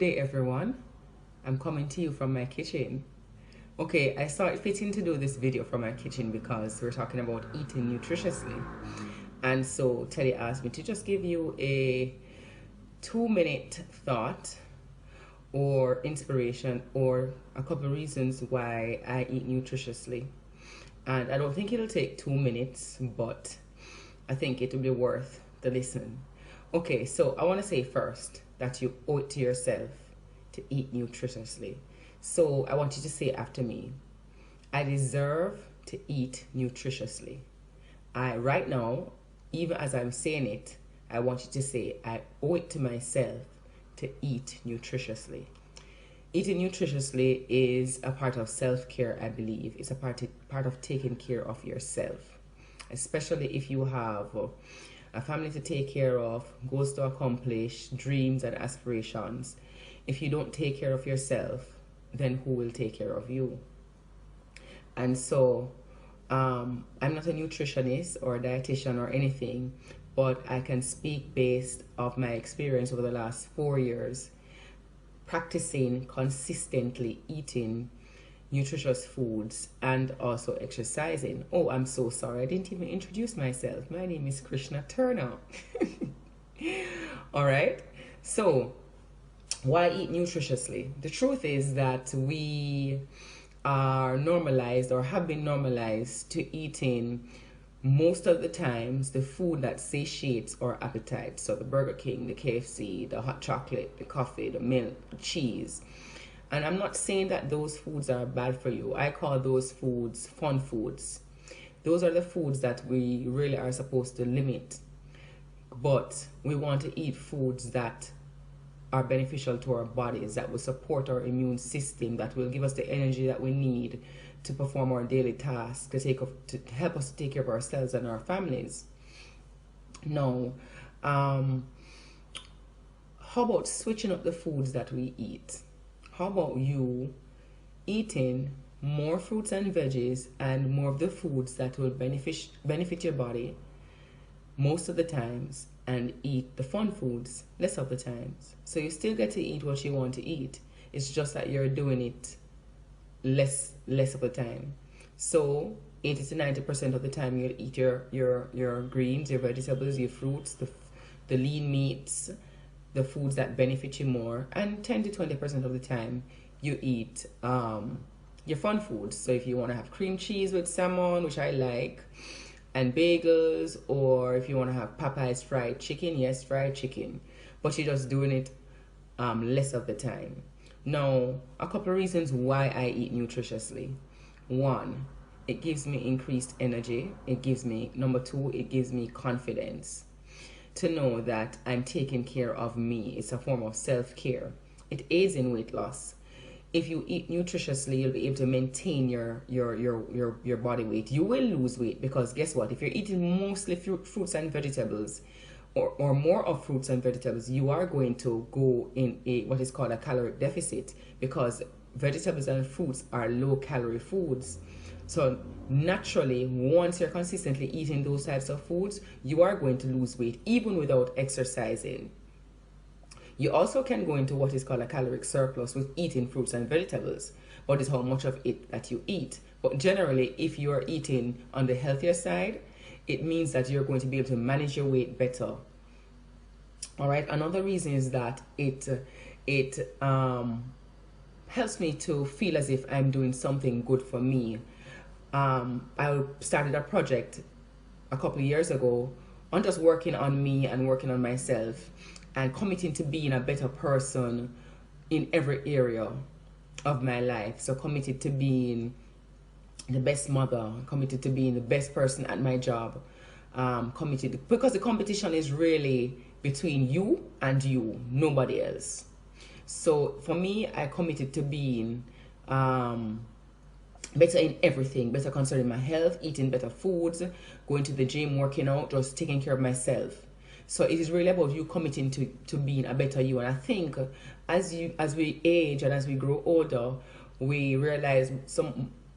day, everyone. I'm coming to you from my kitchen. Okay, I saw it fitting to do this video from my kitchen because we're talking about eating nutritiously. And so Teddy asked me to just give you a 2-minute thought or inspiration or a couple of reasons why I eat nutritiously. And I don't think it'll take 2 minutes, but I think it will be worth the listen. Okay, so I want to say first that you owe it to yourself to eat nutritiously. So I want you to say after me, I deserve to eat nutritiously. Right now, even as I'm saying it, I want you to say, I owe it to myself to eat nutritiously. Eating nutritiously is a part of self-care, I believe. It's a part of taking care of yourself, especially if you have a family to take care of, goals to accomplish, dreams and aspirations. If you don't take care of yourself, then who will take care of you? And so I'm not a nutritionist or a dietitian or anything, but I can speak based off my experience over the last 4 years practicing consistently eating nutritious foods and also exercising. Oh, I'm so sorry, I didn't even introduce myself. My name is Krishna Turner. All right, so why eat nutritiously? The truth is that we are normalized or have been normalized to eating most of the times the food that satiates our appetite. So the Burger King, the KFC, the hot chocolate, the coffee, the milk, the cheese. And I'm not saying that those foods are bad for you. I call those foods fun foods. Those are the foods that we really are supposed to limit. But we want to eat foods that are beneficial to our bodies, that will support our immune system, that will give us the energy that we need to perform our daily tasks, to help us to take care of ourselves and our families. Now, how about switching up the foods that we eat? How about you eating more fruits and veggies and more of the foods that will benefit your body most of the times, and eat the fun foods less of the times? So you still get to eat what you want to eat. It's just that you're doing it less of the time. So 80 to 90% of the time you'll eat your greens, your vegetables, your fruits, the lean meats, the foods that benefit you more, and 10 to 20% of the time you eat your fun foods. So if you want to have cream cheese with salmon, which I like, and bagels, or if you want to have Popeye's fried chicken, yes, fried chicken, but you're just doing it less of the time. Now, a couple of reasons why I eat nutritiously. One, it gives me increased energy. Number two, it gives me confidence to know that I'm taking care of me. It's a form of self-care. It aids in weight loss. If you eat nutritiously, you'll be able to maintain your body weight. You will lose weight because guess what? If you're eating mostly fruits and vegetables, or more of fruits and vegetables, you are going to go in what is called a caloric deficit, because vegetables and fruits are low calorie foods. So naturally, once you're consistently eating those types of foods, you are going to lose weight even without exercising. You also can go into what is called a caloric surplus with eating fruits and vegetables, but it's how much of it that you eat. But generally, if you are eating on the healthier side, it means that you're going to be able to manage your weight better. All right. Another reason is that it helps me to feel as if I'm doing something good for me. I started a project a couple of years ago on just working on me and working on myself and committing to being a better person in every area of my life. So committed to being the best mother, committed to being the best person at my job, committed, because the competition is really between you and you, nobody else. So for me, I committed to being better in everything, better concerning my health, eating better foods, going to the gym, working out, just taking care of myself. So it is really about you committing to being a better you. And I think as we age and as we grow older, we realize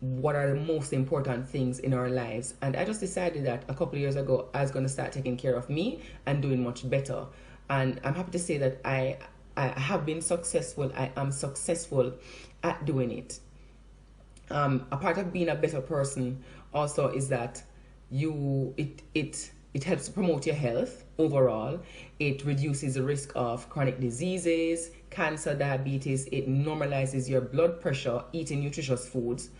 what are the most important things in our lives. And I just decided that a couple of years ago I was going to start taking care of me and doing much better. And I'm happy to say that I have been successful. I am successful at doing it. A part of being a better person also is that it helps to promote your health overall. It reduces the risk of chronic diseases, cancer, diabetes. It normalizes your blood pressure, eating nutritious foods,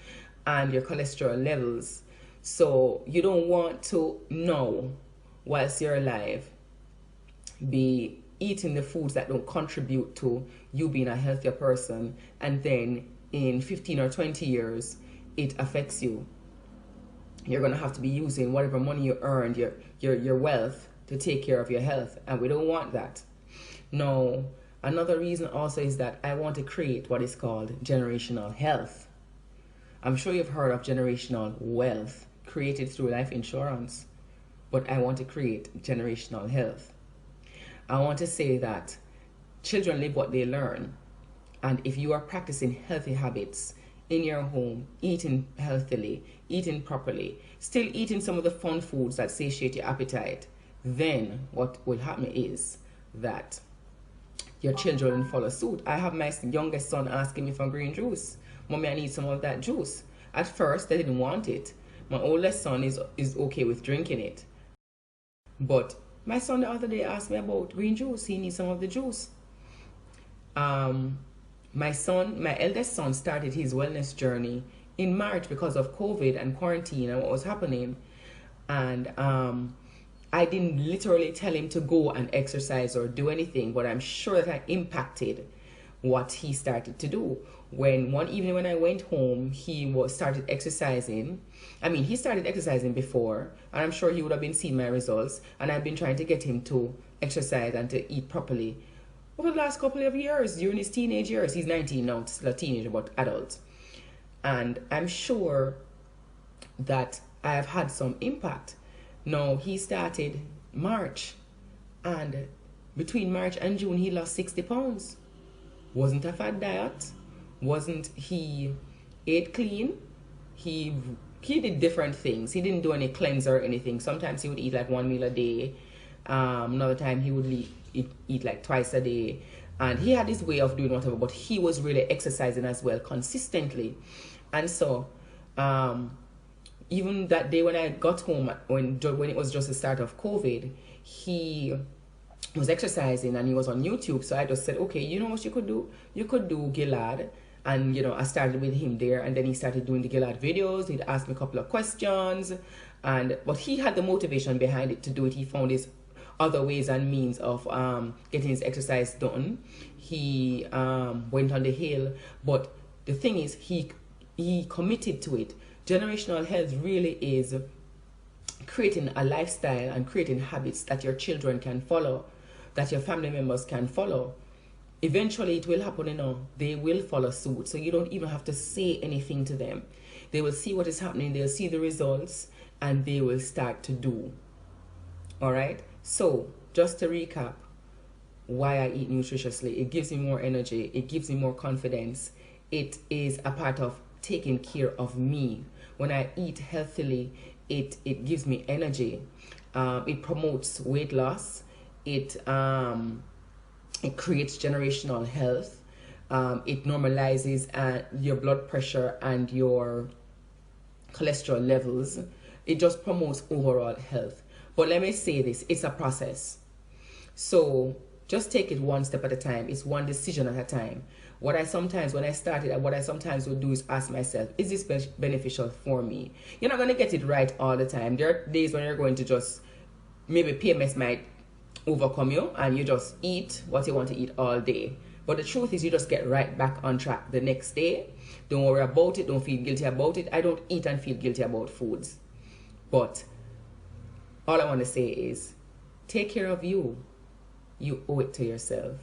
and your cholesterol levels. So you don't want to now, whilst you're alive, be eating the foods that don't contribute to you being a healthier person, and then in 15 or 20 years it affects you. You're going to have to be using whatever money you earned, your wealth, to take care of your health, and we don't want that. Now, another reason also is that I want to create what is called generational health. I'm sure you've heard of generational wealth created through life insurance, but I want to create generational health. I want to say that children live what they learn, and if you are practicing healthy habits in your home, eating healthily, eating properly, still eating some of the fun foods that satiate your appetite, then what will happen is that your children will follow suit. I have my youngest son asking me for green juice. Mommy, I need some of that juice. At first, I didn't want it. My oldest son is okay with drinking it. But my son the other day asked me about green juice. He needs some of the juice. My eldest son started his wellness journey in March because of COVID and quarantine and what was happening. And I didn't literally tell him to go and exercise or do anything, but I'm sure that I impacted what he started to do. When one evening when I went home, he started exercising. I mean, he started exercising before, and I'm sure he would have been seeing my results. And I've been trying to get him to exercise and to eat properly over the last couple of years, during his teenage years. He's 19 now, still a teenager, but adult. And I'm sure that I have had some impact. Now, he started March, and between March and June, he lost 60 pounds. Wasn't a fad diet. He ate clean. He did different things. He didn't do any cleanser or anything. Sometimes he would eat like one meal a day. Another time he would eat like twice a day. And he had his way of doing whatever, but he was really exercising as well consistently. And so even that day when I got home, when it was just the start of COVID, he was exercising and he was on YouTube. So I just said, okay, you know what you could do? You could do Gilad. And, I started with him there, and then he started doing the Gilad videos. He'd ask me a couple of questions, but he had the motivation behind it to do it. He found his other ways and means of getting his exercise done. He went on the hill, but the thing is, he committed to it. Generational health really is creating a lifestyle and creating habits that your children can follow, that your family members can follow. Eventually it will happen, they will follow suit. So you don't even have to say anything to them. They will see what is happening, they'll see the results, and they will start to do. All right? So just to recap, why I eat nutritiously: it gives me more energy, it gives me more confidence, it is a part of taking care of me. When I eat healthily, it gives me energy, it promotes weight loss, it creates generational health, it normalizes your blood pressure and your cholesterol levels. It just promotes overall health. But let me say this, it's a process. So just take it one step at a time. It's one decision at a time. When I sometimes would do is ask myself, is this beneficial for me? You're not going to get it right all the time. There are days when you're going to just, maybe PMS might overcome you and you just eat what you want to eat all day. But the truth is, you just get right back on track the next day. Don't worry about it. Don't feel guilty about it. I don't eat and feel guilty about foods. But all I want to say is, take care of you. You owe it to yourself.